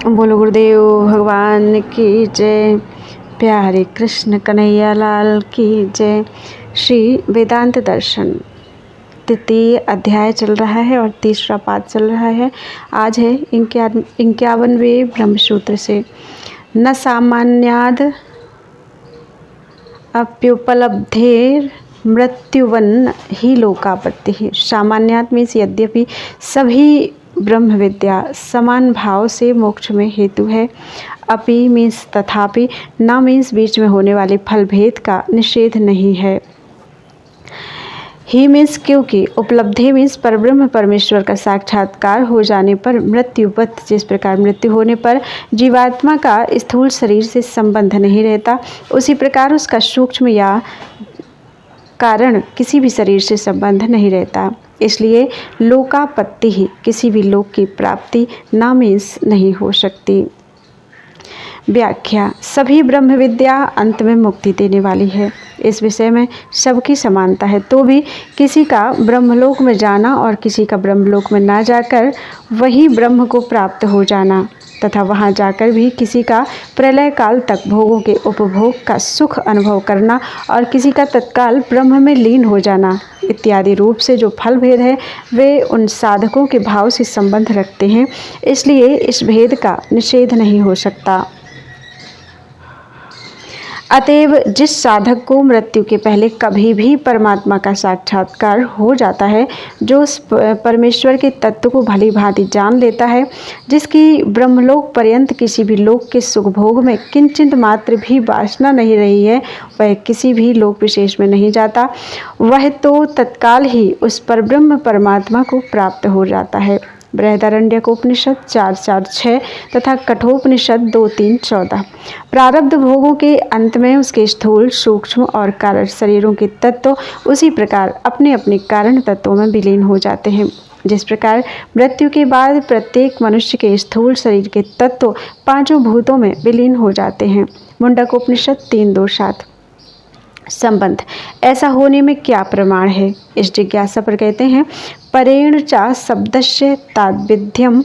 बोलो गुरुदेव भगवान की जय। प्यारे कृष्ण कन्हैया लाल की जय। श्री वेदांत दर्शन तृतीय अध्याय चल रहा है और तीसरा पाठ चल रहा है। आज है 51वें ब्रह्मसूत्र से। न सामान्याद अप्युपलब्धेर मृत्युवन्न ही लोकापत्ति। सामान्यात मीन्स यद्यपि सभी ब्रह्म विद्या समान भाव से मोक्ष में हेतु है। अपि मीन्स तथापि, न मीन्स बीच में होने वाले फल भेद का निषेध नहीं है। ही मीन्स क्योंकि, उपलब्धि मीन्स परब्रह्म परमेश्वर का साक्षात्कार हो जाने पर मृत्युपत, जिस प्रकार मृत्यु होने पर जीवात्मा का स्थूल शरीर से संबंध नहीं रहता, उसी प्रकार उसका सूक्ष्म या कारण किसी भी शरीर से संबंध नहीं रहता। इसलिए लोकापत्ति ही, किसी भी लोक की प्राप्ति ना मीन्स नहीं हो सकती। व्याख्या। सभी ब्रह्म विद्या अंत में मुक्ति देने वाली है। इस विषय में सबकी समानता है, तो भी किसी का ब्रह्मलोक में जाना और किसी का ब्रह्मलोक में ना जाकर वही ब्रह्म को प्राप्त हो जाना तथा वहां जाकर भी किसी का प्रलय काल तक भोगों के उपभोग का सुख अनुभव करना और किसी का तत्काल ब्रह्म में लीन हो जाना इत्यादि रूप से जो फल भेद है वे उन साधकों के भाव से संबंध रखते हैं। इसलिए इस भेद का निषेध नहीं हो सकता। अतएव जिस साधक को मृत्यु के पहले कभी भी परमात्मा का साक्षात्कार हो जाता है, जो उस परमेश्वर के तत्व को भली भांति जान लेता है, जिसकी ब्रह्मलोक पर्यंत किसी भी लोक के सुख भोग में किंचित मात्र भी वासना नहीं रही है, वह किसी भी लोक विशेष में नहीं जाता। वह तो तत्काल ही उस परब्रह्म परमात्मा को प्राप्त हो जाता है। बृहदारण्यकोपनिषद 4:4-6 तथा कठोपनिषद 2:3-14। प्रारब्ध भोगों के अंत में उसके स्थूल, सूक्ष्म और कारण शरीरों के तत्व उसी प्रकार अपने अपने कारण तत्वों में विलीन हो जाते हैं। जिस प्रकार मृत्यु के बाद प्रत्येक मनुष्य के स्थूल शरीर के तत्व पांचों भूतों में विलीन हो जाते हैं। मुंडकोपनिषद 3:2-7। संबंध। ऐसा होने में क्या प्रमाण है? इस जिज्ञासा पर कहते हैं, परेण चा शब्दस्य ताद्विध्यम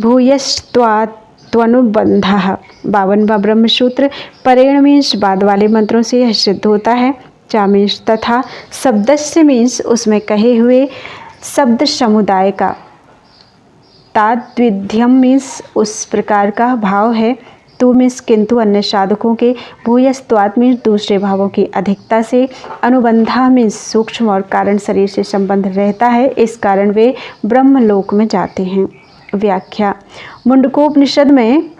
भूयस्त्वानुबंधः। 52वां ब्रह्मसूत्र। परेण मीन्स बाद वाले मंत्रों से यह सिद्ध होता है। चा मीन्स तथा, शब्दस्य मीन्स उसमें कहे हुए शब्द समुदाय का, ताद्विध्यम मीन्स उस प्रकार का भाव है, तू मीन्स किंतु अन्य साधकों के, भूयस्त्वात् मीन्स दूसरे भावों की अधिकता से, अनुबंधा मीन्स सूक्ष्म और कारण शरीर से संबंध रहता है, इस कारण वे ब्रह्मलोक में जाते हैं। व्याख्या। मुंडकोपनिषद में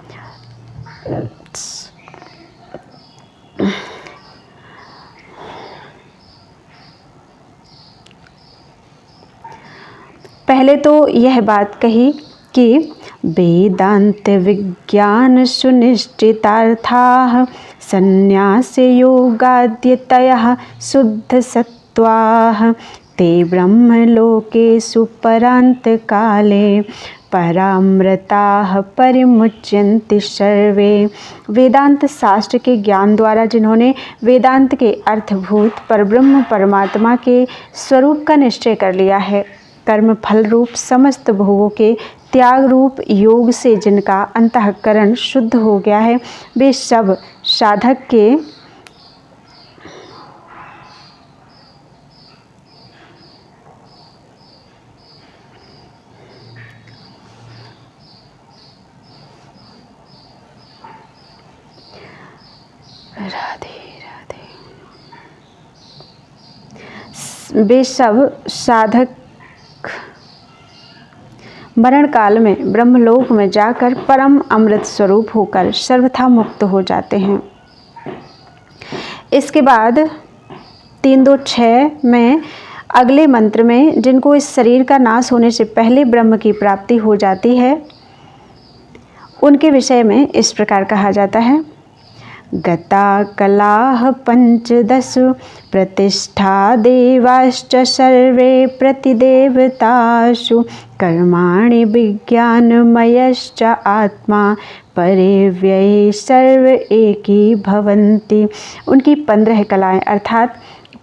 पहले तो यह बात कही कि वेदांत विज्ञान सुनिश्चितार्थाः संन्यास योगाद्यतयः शुद्ध सत्वाः ते ब्रह्मलोकेषु परान्त काले परामृताः परिमुच्यन्ते सर्वे। वेदांत शास्त्र के ज्ञान द्वारा जिन्होंने वेदांत के अर्थभूत परब्रह्म परमात्मा के स्वरूप का निश्चय कर लिया है, कर्म फल रूप समस्त भोगों के त्याग रूप योग से जिनका अंतःकरण शुद्ध हो गया है, वे सब साधक के मरण काल में ब्रह्मलोक में जाकर परम अमृत स्वरूप होकर सर्वथा मुक्त हो जाते हैं। इसके बाद 3:2-6 में अगले मंत्र में जिनको इस शरीर का नाश होने से पहले ब्रह्म की प्राप्ति हो जाती है, उनके विषय में इस प्रकार कहा जाता है, गता कलाः पंचदश प्रतिष्ठा देवाश्च सर्वे प्रतिदेवतासु कर्माणि विज्ञानमयश्च आत्मा परे व्यये सर्व एकी भवन्ति। उनकी 15 कलाएं अर्थात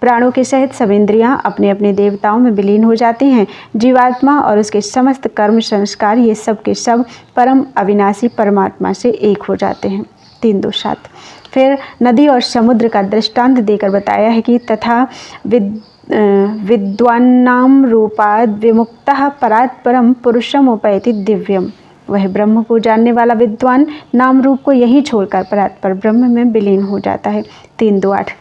प्राणों के सहित सब इंद्रियां अपने अपने देवताओं में विलीन हो जाती हैं। जीवात्मा और उसके समस्त कर्म संस्कार ये सब के सब परम अविनाशी परमात्मा से एक हो जाते हैं। 3-2-7। फिर नदी और समुद्र का दृष्टांत देकर बताया है कि तथा विद्वान्नाम रूपाद विमुक्तः परात् परम पुरुषम उपैति दिव्यम। वह ब्रह्म को जानने वाला विद्वान नाम रूप को यही छोड़कर परात् पर ब्रह्म में विलीन हो जाता है। 3-2-8।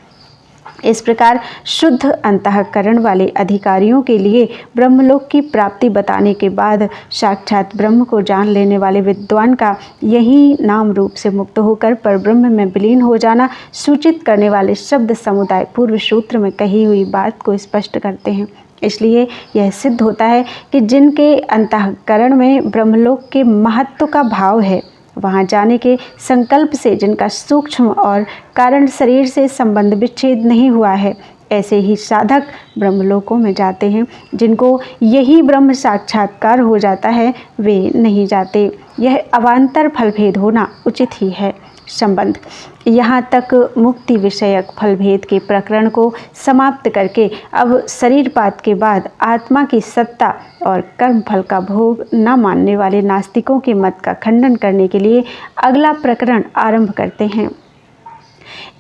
इस प्रकार शुद्ध अंतःकरण वाले अधिकारियों के लिए ब्रह्मलोक की प्राप्ति बताने के बाद साक्षात ब्रह्म को जान लेने वाले विद्वान का यही नाम रूप से मुक्त होकर परब्रह्म में विलीन हो जाना सूचित करने वाले शब्द समुदाय पूर्व सूत्र में कही हुई बात को स्पष्ट करते हैं। इसलिए यह सिद्ध होता है कि जिनके अंतःकरण में ब्रह्मलोक के महत्व का भाव है, वहाँ जाने के संकल्प से जिनका सूक्ष्म और कारण शरीर से संबंध विच्छेद नहीं हुआ है, ऐसे ही साधक ब्रह्मलोकों में जाते हैं। जिनको यही ब्रह्म साक्षात्कार हो जाता है वे नहीं जाते। यह अवान्तर फलभेद होना उचित ही है। संबंध। यहाँ तक मुक्ति विषयक फलभेद के प्रकरण को समाप्त करके अब शरीरपात के बाद आत्मा की सत्ता और कर्म फल का भोग न मानने वाले नास्तिकों के मत का खंडन करने के लिए अगला प्रकरण आरंभ करते हैं।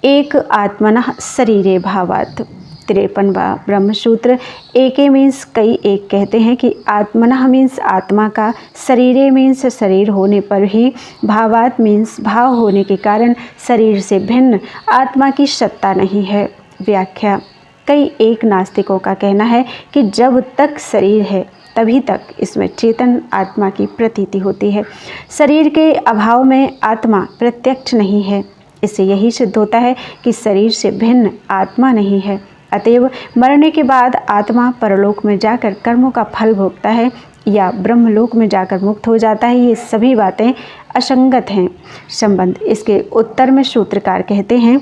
एक आत्मनः शरीरे भावात्। 53वां ब्रह्मसूत्र। एके मीन्स कई, एक कहते हैं कि आत्मनः मीन्स आत्मा का, शरीरे मीन्स शरीर होने पर ही, भावात मीन्स भाव होने के कारण शरीर से भिन्न आत्मा की सत्ता नहीं है। व्याख्या। कई एक नास्तिकों का कहना है कि जब तक शरीर है तभी तक इसमें चेतन आत्मा की प्रतीति होती है। शरीर के अभाव में आत्मा प्रत्यक्ष नहीं है। इससे यही सिद्ध होता है कि शरीर से भिन्न आत्मा नहीं है। अतएव मरने के बाद आत्मा परलोक में जाकर कर्मों का फल भोगता है या ब्रह्मलोक में जाकर मुक्त हो जाता है, ये सभी बातें असंगत हैं। संबंध। इसके उत्तर में सूत्रकार कहते हैं,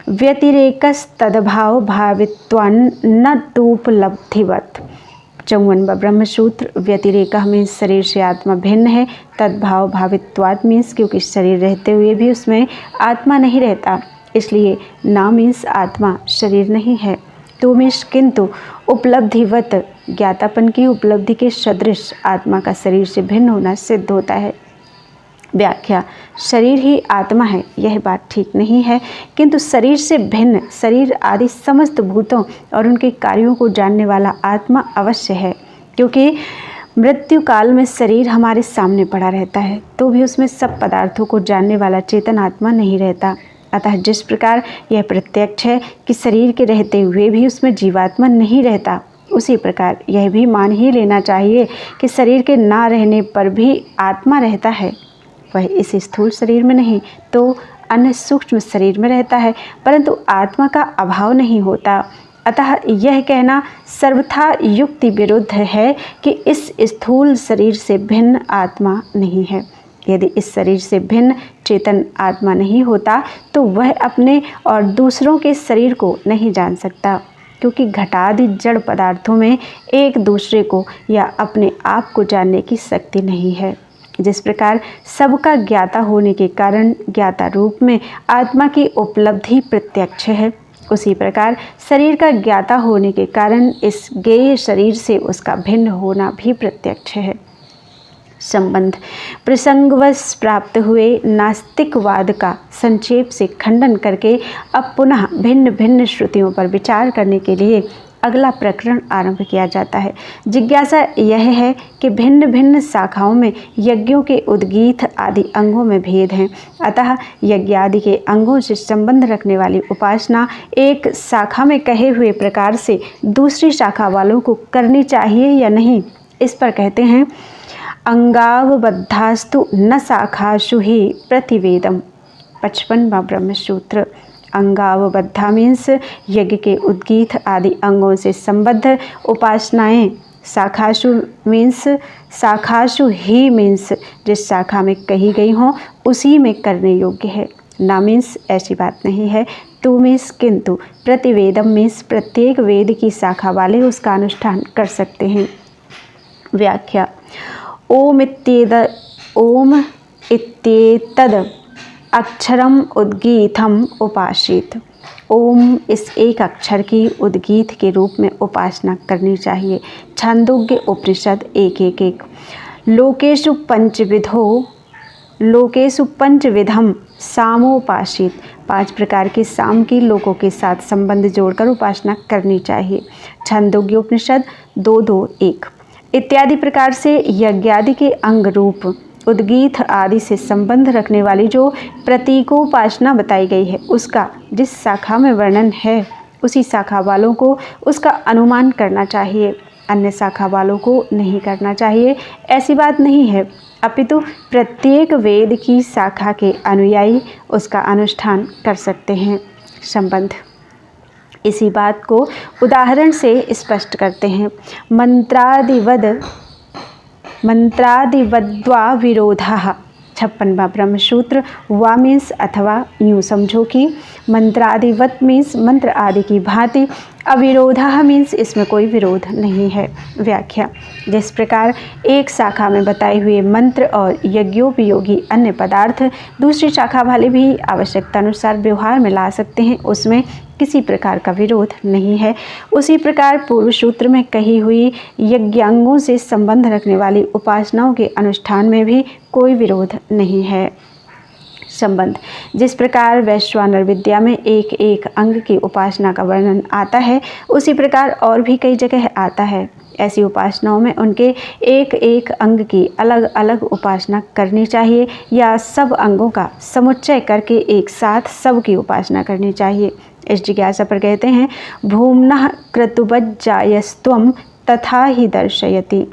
व्यतिरेकस तदभाव भावित्वान् न तूपलब्धिवत्। 54वां ब्रह्मसूत्र। व्यतिरेक मीन्स शरीर से आत्मा भिन्न है, तद्भाव भावित्वात् मीन्स क्योंकि शरीर रहते हुए भी उसमें आत्मा नहीं रहता, इसलिए ना मीन्स आत्मा शरीर नहीं है। तो मीन्स किंतु उपलब्धिवत, ज्ञातापन की उपलब्धि के सदृश आत्मा का शरीर से भिन्न होना सिद्ध होता है। व्याख्या। शरीर ही आत्मा है यह बात ठीक नहीं है, किंतु शरीर से भिन्न शरीर आदि समस्त भूतों और उनके कार्यों को जानने वाला आत्मा अवश्य है। क्योंकि मृत्यु काल में शरीर हमारे सामने पड़ा रहता है तो भी उसमें सब पदार्थों को जानने वाला चेतन आत्मा नहीं रहता। अतः जिस प्रकार यह प्रत्यक्ष है कि शरीर के रहते हुए भी उसमें जीवात्मा नहीं रहता, उसी प्रकार यह भी मान ही लेना चाहिए कि शरीर के ना रहने पर भी आत्मा रहता है। वह इस स्थूल शरीर में नहीं तो अन्य सूक्ष्म शरीर में रहता है, परंतु आत्मा का अभाव नहीं होता। अतः यह कहना सर्वथा युक्ति विरुद्ध है कि इस स्थूल शरीर से भिन्न आत्मा नहीं है। यदि इस शरीर से भिन्न चेतन आत्मा नहीं होता तो वह अपने और दूसरों के शरीर को नहीं जान सकता, क्योंकि घटादि जड़ पदार्थों में एक दूसरे को या अपने आप को जानने की शक्ति नहीं है। जिस प्रकार सबका ज्ञाता होने के कारण ज्ञाता रूप में आत्मा की उपलब्धि प्रत्यक्ष है, उसी प्रकार शरीर का ज्ञाता होने के कारण इस ज्ञेय शरीर से उसका भिन्न होना भी प्रत्यक्ष है। संबंध। प्रसंगवश प्राप्त हुए नास्तिकवाद का संक्षेप से खंडन करके अब पुनः भिन्न भिन्न श्रुतियों पर विचार करने के लिए अगला प्रकरण आरंभ किया जाता है। जिज्ञासा यह है कि भिन्न भिन्न शाखाओं में यज्ञों के उद्गीत आदि अंगों में भेद हैं, अतः यज्ञ आदि के अंगों से संबंध रखने वाली उपासना एक शाखा में कहे हुए प्रकार से दूसरी शाखा वालों को करनी चाहिए या नहीं, इस पर कहते हैं अंगावबद्धास्तु न शाखासु ही प्रतिवेदम। 55वां ब्रह्मसूत्र। अंगावबद्धा मीन्स यज्ञ के उद्गीत आदि अंगों से संबद्ध उपासनाएं, शाखासु मीन्स शाखासु ही मीन्स जिस शाखा में कही गई हों उसी में करने योग्य है। ना मीन्स ऐसी बात नहीं है। तो मीन्स किंतु, प्रतिवेदम मीन्स प्रत्येक वेद की शाखा वाले उसका अनुष्ठान कर सकते हैं। व्याख्या। ओम इत्येतद अक्षरम उद्गीतम उपासित। ओम इस एक अक्षर की उद्गीत के रूप में उपासना करनी चाहिए। छांदोग्य उपनिषद 1:1 लोकेषु पंचविधम सामोपासित। 5 प्रकार के साम की लोगों के साथ संबंध जोड़कर उपासना करनी चाहिए। छांदोग्य उपनिषद 2:2-1 इत्यादि प्रकार से यज्ञादि के अंग रूप उद्गीत आदि से संबंध रखने वाली जो प्रतीकोपासना बताई गई है, उसका जिस शाखा में वर्णन है उसी शाखा वालों को उसका अनुमान करना चाहिए, अन्य शाखा वालों को नहीं करना चाहिए। ऐसी बात नहीं है, अपितु प्रत्येक वेद की शाखा के अनुयायी उसका अनुष्ठान कर सकते हैं। संबंध इसी बात को उदाहरण से स्पष्ट करते हैं। मंत्रादिवद्वा विरोधः 56वां ब्रह्मसूत्र। वा मीन्स अथवा यूँ समझो कि मंत्रादिवत मीन्स मंत्र आदि की भांति, अविरोधः मीन्स इसमें कोई विरोध नहीं है। व्याख्या जिस प्रकार एक शाखा में बताए हुए मंत्र और यज्ञोपयोगी अन्य पदार्थ दूसरी शाखा वाले भी आवश्यकता अनुसार व्यवहार में ला सकते हैं, उसमें किसी प्रकार का विरोध नहीं है। उसी प्रकार पूर्व सूत्र में कही हुई यज्ञांगों से संबंध रखने वाली उपासनाओं के अनुष्ठान में भी कोई विरोध नहीं है। संबंध जिस प्रकार वैश्वानर विद्या में एक एक अंग की उपासना का वर्णन आता है, उसी प्रकार और भी कई जगह आता है। ऐसी उपासनाओं में उनके एक एक अंग की अलग अलग उपासना करनी चाहिए या सब अंगों का समुच्चय करके एक साथ सब की उपासना करनी चाहिए। इस जिज्ञासा पर कहते हैं भूम्नः क्रतुवज्जायस्त्वं तथा ही दर्शयति।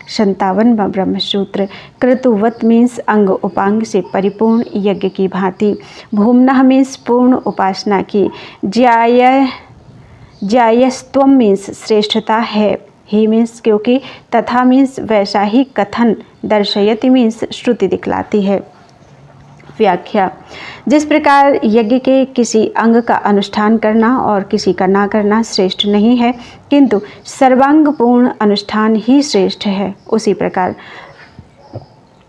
57वां ब्रह्मसूत्र। क्रतुवत मीन्स अंग उपांग से परिपूर्ण यज्ञ की भांति। भूम्नः मीन्स पूर्ण उपासना की। ज्यायस्त्वम मीन्स श्रेष्ठता है। ही मीन्स क्योंकि, तथा मीन्स वैसा ही कथन, दर्शयति मीन्स श्रुति दिखलाती है। व्याख्या जिस प्रकार यज्ञ के किसी अंग का अनुष्ठान करना और किसी का ना करना श्रेष्ठ नहीं है, किंतु सर्वांग पूर्ण अनुष्ठान ही श्रेष्ठ है, उसी प्रकार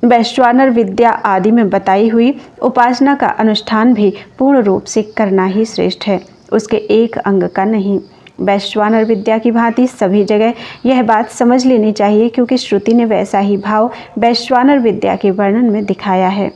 वैश्वानर विद्या आदि में बताई हुई उपासना का अनुष्ठान भी पूर्ण रूप से करना ही श्रेष्ठ है, उसके एक अंग का नहीं। वैश्वानर विद्या की भांति सभी जगह यह बात समझ लेनी चाहिए, क्योंकि श्रुति ने वैसा ही भाव वैश्वानर विद्या के वर्णन में दिखाया है।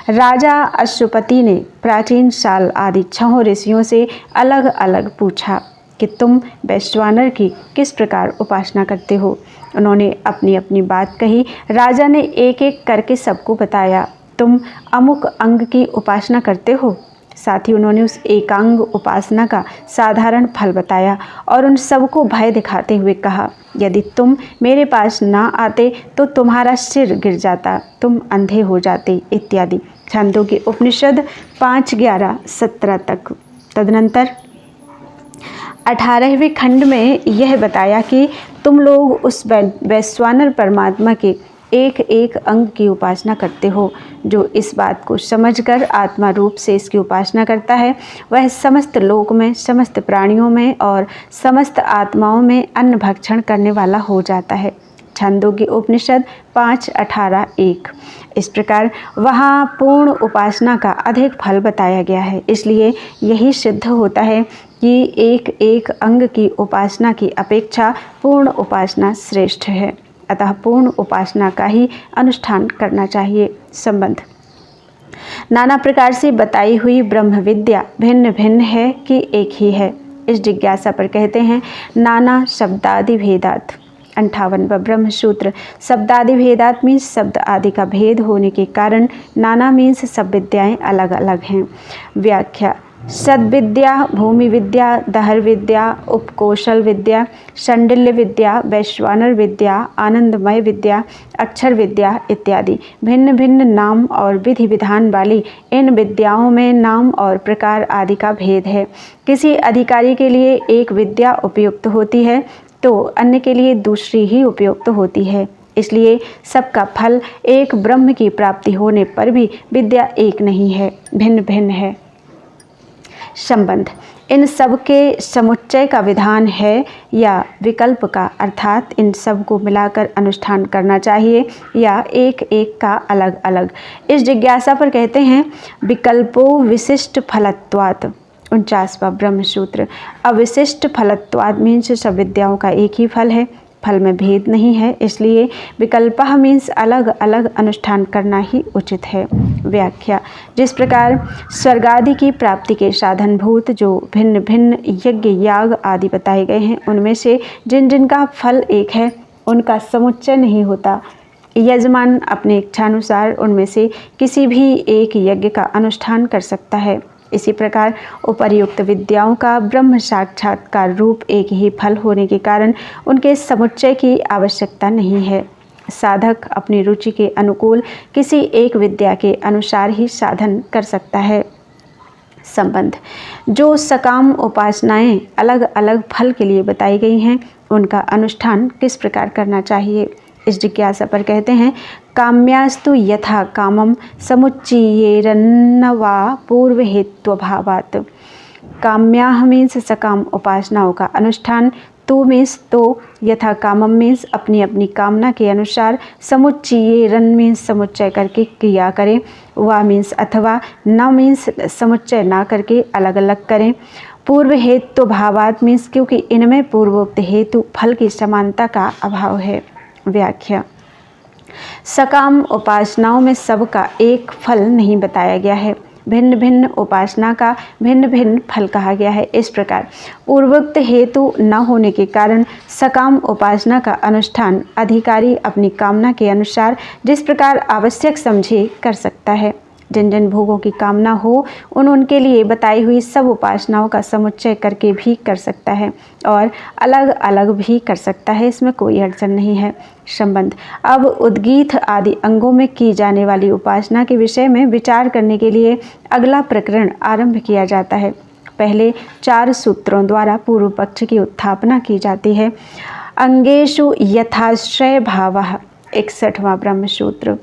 राजा अश्वपति ने प्राचीन शाल आदि 6 ऋषियों से अलग अलग पूछा कि तुम वैश्वानर की किस प्रकार उपासना करते हो। उन्होंने अपनी अपनी बात कही। राजा ने एक एक करके सबको बताया, तुम अमुक अंग की उपासना करते हो। साथ ही उन्होंने उस एकांग उपासना का साधारण फल बताया और उन सबको भय दिखाते हुए कहा, यदि तुम मेरे पास ना आते तो तुम्हारा सिर गिर जाता, तुम अंधे हो जाते इत्यादि। छांदोग्य उपनिषद 5:11-17 तक। तदनंतर 18वें खंड में यह बताया कि तुम लोग उस वैश्वानर परमात्मा के एक एक अंग की उपासना करते हो। जो इस बात को समझकर आत्मा रूप से इसकी उपासना करता है, वह समस्त लोक में, समस्त प्राणियों में और समस्त आत्माओं में अन्न भक्षण करने वाला हो जाता है। छांदोग्य उपनिषद 5:18-1। इस प्रकार वहाँ पूर्ण उपासना का अधिक फल बताया गया है। इसलिए यही सिद्ध होता है कि एक एक अंग की उपासना की अपेक्षा पूर्ण उपासना श्रेष्ठ है। अतः पूर्ण उपासना का ही अनुष्ठान करना चाहिए। संबंध नाना प्रकार से बताई हुई ब्रह्म विद्या भिन्न भिन्न है कि एक ही है, इस जिज्ञासा पर कहते हैं नाना शब्दादि भेदात। 58वां ब्रह्मसूत्र। शब्दादि भेदात मीन्स शब्द आदि का भेद होने के कारण नाना मीन्स सब विद्याएं अलग अलग हैं। व्याख्या सद्विद्या, भूमि विद्या, दहर विद्या, उपकोशल विद्या, शंडिल्य विद्या, वैश्वानर विद्या, आनंदमय विद्या, अक्षर विद्या इत्यादि भिन्न भिन्न नाम और विधि विधान वाली इन विद्याओं में नाम और प्रकार आदि का भेद है। किसी अधिकारी के लिए एक विद्या उपयुक्त होती है तो अन्य के लिए दूसरी ही उपयुक्त होती है। इसलिए सबका फल एक ब्रह्म की प्राप्ति होने पर भी विद्या एक नहीं है, भिन्न भिन्न है। संबंध इन सब के समुच्चय का विधान है या विकल्प का, अर्थात इन सब को मिलाकर अनुष्ठान करना चाहिए या एक एक का अलग अलग। इस जिज्ञासा पर कहते हैं विकल्पो विशिष्ट फलत्वात्। 49वां ब्रह्मसूत्र। अविशिष्ट फलत्वाद मीन्स सब विद्याओं का एक ही फल है, फल में भेद नहीं है, इसलिए विकल्पः मीन्स अलग अलग अनुष्ठान करना ही उचित है। व्याख्या। जिस प्रकार स्वर्गादि की प्राप्ति के साधनभूत जो भिन्न भिन्न यज्ञ याग आदि बताए गए हैं, उनमें से जिन जिनका फल एक है उनका समुच्चय नहीं होता। यजमान अपने इच्छानुसार उनमें से किसी भी एक यज्ञ का अनुष्ठान कर सकता है। इसी प्रकार उपर्युक्त विद्याओं का ब्रह्म साक्षात्कार रूप एक ही फल होने के कारण उनके समुच्चय की आवश्यकता नहीं है। साधक अपनी रुचि के अनुकूल किसी एक विद्या के अनुसार ही साधन कर सकता है। संबंध। जो सकाम उपासनाएं अलग अलग फल के लिए बताई गई हैं, उनका अनुष्ठान किस प्रकार करना चाहिए, इस जिज्ञासा पर कहते हैं काम्यास्तु यथा कामम समुच्चयेरन्न वा पूर्व हेत्वभावात्। काम्याह मीन्स सकाम उपासनाओं का अनुष्ठान, तो मीन्स तो, यथा कामम मीन्स अपनी अपनी कामना के अनुसार, समुच्चयेरन मीन्स समुच्चय करके क्रिया करें, वा मीन्स अथवा, न मीन्स समुच्चय ना करके अलग अलग करें। पूर्व हेतु भावात् मीन्स क्योंकि इनमें पूर्वोक्त हेतु फल की समानता का अभाव है। व्याख्या। सकाम उपासनाओं में सबका एक फल नहीं बताया गया है, भिन्न भिन्न उपासना का भिन्न भिन्न फल कहा गया है। इस प्रकार पूर्वोक्त हेतु न होने के कारण सकाम उपासना का अनुष्ठान अधिकारी अपनी कामना के अनुसार जिस प्रकार आवश्यक समझे कर सकता है। जिन जिन भोगों की कामना हो उनके लिए बताई हुई सब उपासनाओं का समुच्चय करके भी कर सकता है और अलग अलग भी कर सकता है, इसमें कोई अड़चन नहीं है। संबंध। अब उद्गीत आदि अंगों में की जाने वाली उपासना के विषय में विचार करने के लिए अगला प्रकरण आरंभ किया जाता है। पहले 4 सूत्रों द्वारा पूर्व पक्ष की उत्थापना की जाती है। अंगेषु यथाश्रय भावः 61वां ब्रह्मसूत्र।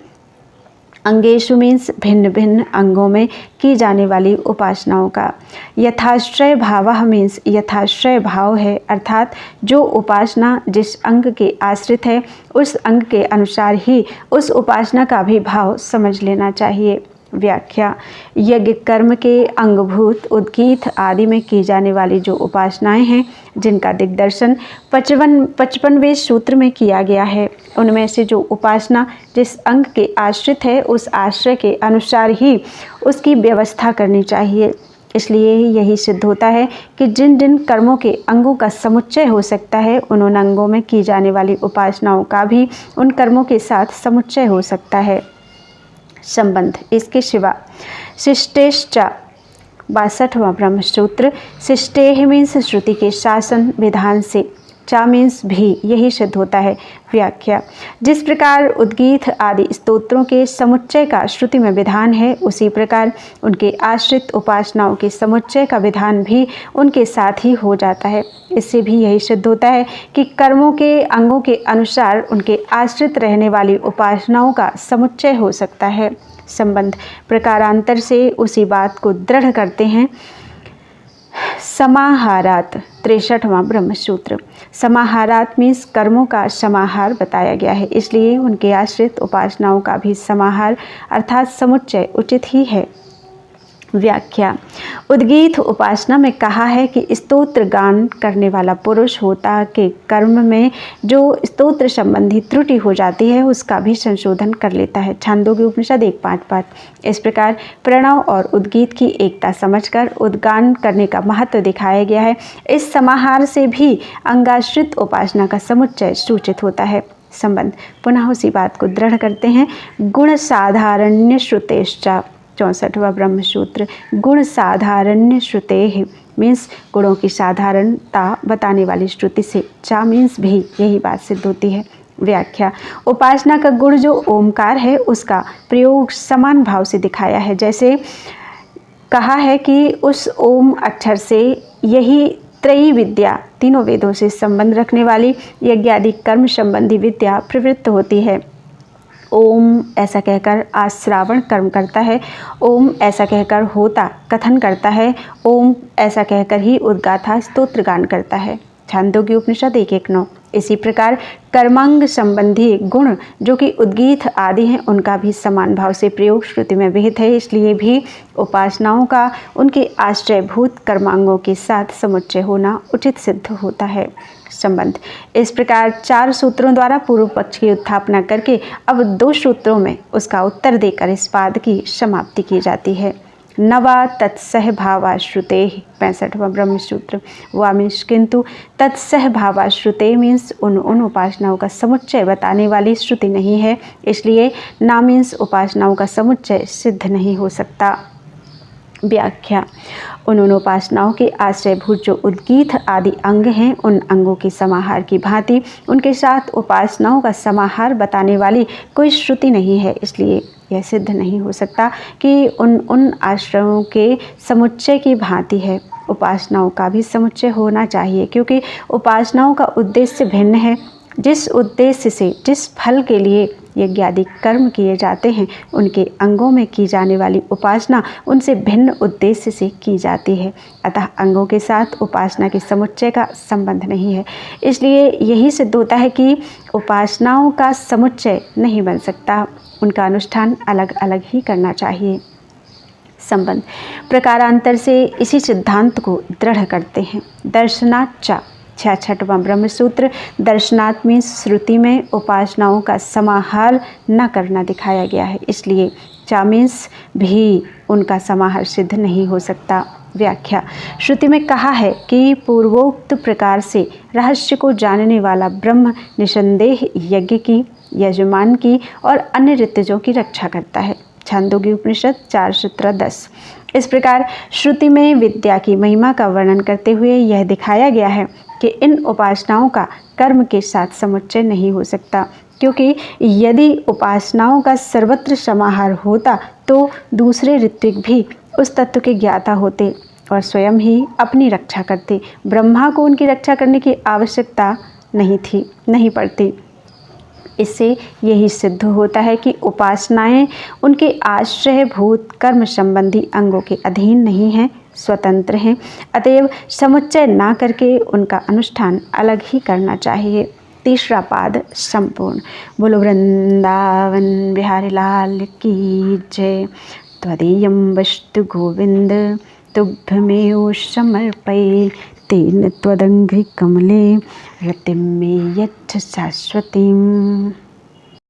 अंगेषु मीन्स भिन्न भिन्न अंगों में की जाने वाली उपासनाओं का। यथाश्रय भावः मीन्स यथाश्रय भाव है, अर्थात जो उपासना जिस अंग के आश्रित है उस अंग के अनुसार ही उस उपासना का भी भाव समझ लेना चाहिए। व्याख्या। यज्ञ कर्म के अंगभूत उद्गीत आदि में की जाने वाली जो उपासनाएं हैं, जिनका दिग्दर्शन 55वें सूत्र में किया गया है, उनमें से जो उपासना जिस अंग के आश्रित है उस आश्रय के अनुसार ही उसकी व्यवस्था करनी चाहिए। इसलिए यही सिद्ध होता है कि जिन जिन कर्मों के अंगों का समुच्चय हो सकता है, उन अंगों में की जाने वाली उपासनाओं का भी उन कर्मों के साथ समुच्चय हो सकता है। संबंध। इसके सिवा शिष्टेश्च 62वां ब्रह्मसूत्र। शिष्टेह मीन्स श्रुति के शासन विधान से, चा मीन्स भी, यही सिद्ध होता है। व्याख्या। जिस प्रकार उद्गीत आदि स्तोत्रों के समुच्चय का श्रुति में विधान है, उसी प्रकार उनके आश्रित उपासनाओं के समुच्चय का विधान भी उनके साथ ही हो जाता है। इससे भी यही सिद्ध होता है कि कर्मों के अंगों के अनुसार उनके आश्रित रहने वाली उपासनाओं का समुच्चय हो सकता है। संबंध। प्रकारांतर से उसी बात को दृढ़ करते हैं। समाहारात 63वां ब्रह्मसूत्र। समाहारात मीन्स कर्मों का समाहार बताया गया है, इसलिए उनके आश्रित उपासनाओं का भी समाहार अर्थात समुच्चय उचित ही है। व्याख्या। उद्गीत उपासना में कहा है कि स्तोत्र गान करने वाला पुरुष होता के कर्म में जो स्तोत्र संबंधी त्रुटि हो जाती है उसका भी संशोधन कर लेता है। छांदोग्य उपनिषद 1.5.5। इस प्रकार प्रणव और उद्गीत की एकता समझकर उद्गान करने का महत्व दिखाया गया है। इस समाहार से भी अंगाश्रित उपासना का समुच्चय सूचित होता है। संबंध। पुनः उसी बात को दृढ़ करते हैं। गुण साधारण्य श्रुतेश्च 64वां ब्रह्मसूत्र। गुण साधारण्य श्रुते मीन्स गुणों की साधारणता बताने वाली श्रुति से, चा मीन्स भी, यही बात सिद्ध होती है। व्याख्या। उपासना का गुण जो ओमकार है उसका प्रयोग समान भाव से दिखाया है। जैसे कहा है कि उस ओम अक्षर से यही त्रयी विद्या, तीनों वेदों से संबंध रखने वाली यज्ञादि कर्म संबंधी विद्या प्रवृत्त होती है। ओम ऐसा कहकर आश्रावण कर्म करता है, ओम ऐसा कहकर होता कथन करता है, ओम ऐसा कहकर ही उद्गाथा स्तोत्र गान करता है। छांदोग्य उपनिषद 1.1.9। इसी प्रकार कर्मांग संबंधी गुण जो कि उद्गीत आदि हैं, उनका भी समान भाव से प्रयोग श्रुति में विहित है। इसलिए भी उपासनाओं का उनके आश्रयभूत कर्मांगों के साथ समुच्चय होना उचित सिद्ध होता है। संबंध इस प्रकार 4 सूत्रों द्वारा पूर्व पक्ष की उत्थापना करके अब 2 सूत्रों में उसका उत्तर देकर इस पाद की समाप्ति की जाती है। नवा तत्सहभावाश्रुते 65वां ब्रह्मसूत्र। वा मीन्स किंतु तत्सहभावाश्रुते मीन्स उन उपासनाओं का समुच्चय बताने वाली श्रुति नहीं है, इसलिए ना मीन्स उपासनाओं का समुच्चय सिद्ध नहीं हो सकता। व्याख्या उन उपासनाओं के आश्रयभूत जो उद्गीत आदि अंग हैं, उन अंगों के समाहार की भांति उनके साथ उपासनाओं का समाहार बताने वाली कोई श्रुति नहीं है, इसलिए यह सिद्ध नहीं हो सकता कि उन आश्रयों के समुच्चय की भांति है। उपासनाओं का भी समुच्चय होना चाहिए, क्योंकि उपासनाओं का उद्देश्य भिन्न है। जिस उद्देश्य से जिस फल के लिए यज्ञादि कर्म किए जाते हैं, उनके अंगों में की जाने वाली उपासना उनसे भिन्न उद्देश्य से की जाती है। अतः अंगों के साथ उपासना के समुच्चय का संबंध नहीं है। इसलिए यही सिद्ध होता है कि उपासनाओं का समुच्चय नहीं बन सकता, उनका अनुष्ठान अलग अलग ही करना चाहिए। संबंध प्रकारांतर से इसी सिद्धांत को दृढ़ करते हैं। दर्शनाच्चा 66वां ब्रह्मसूत्र। दर्शनात् मीन्स श्रुति में उपासनाओं का समाहार न करना दिखाया गया है, इसलिए चा मीन्स भी उनका समाहार सिद्ध नहीं हो सकता। व्याख्या श्रुति में कहा है कि पूर्वोक्त प्रकार से रहस्य को जानने वाला ब्रह्म निसंदेह यज्ञ की, यजमान की और अन्य ऋतुजों की रक्षा करता है। छांदोग्य उपनिषद 4:17-10। इस प्रकार श्रुति में विद्या की महिमा का वर्णन करते हुए यह दिखाया गया है कि इन उपासनाओं का कर्म के साथ समुच्चय नहीं हो सकता, क्योंकि यदि उपासनाओं का सर्वत्र समाहार होता तो दूसरे ऋत्विक भी उस तत्व के ज्ञाता होते और स्वयं ही अपनी रक्षा करते। ब्रह्मा को उनकी रक्षा करने की आवश्यकता नहीं पड़ती। इससे यही सिद्ध होता है कि उपासनाएं उनके आश्रयभूत कर्म संबंधी अंगों के अधीन नहीं हैं, स्वतंत्र हैं। अतएव समुच्चय ना करके उनका अनुष्ठान अलग ही करना चाहिए। तीसरा पाद संपूर्ण। बोलो वृंदावन बिहारी लाल की जय। त्वदीयं वस्तु गोविंद तुभ्यमेव समर्पये, तेन त्वदंघ्रि कमले रतिं मे यच्छ शाश्वतीम्।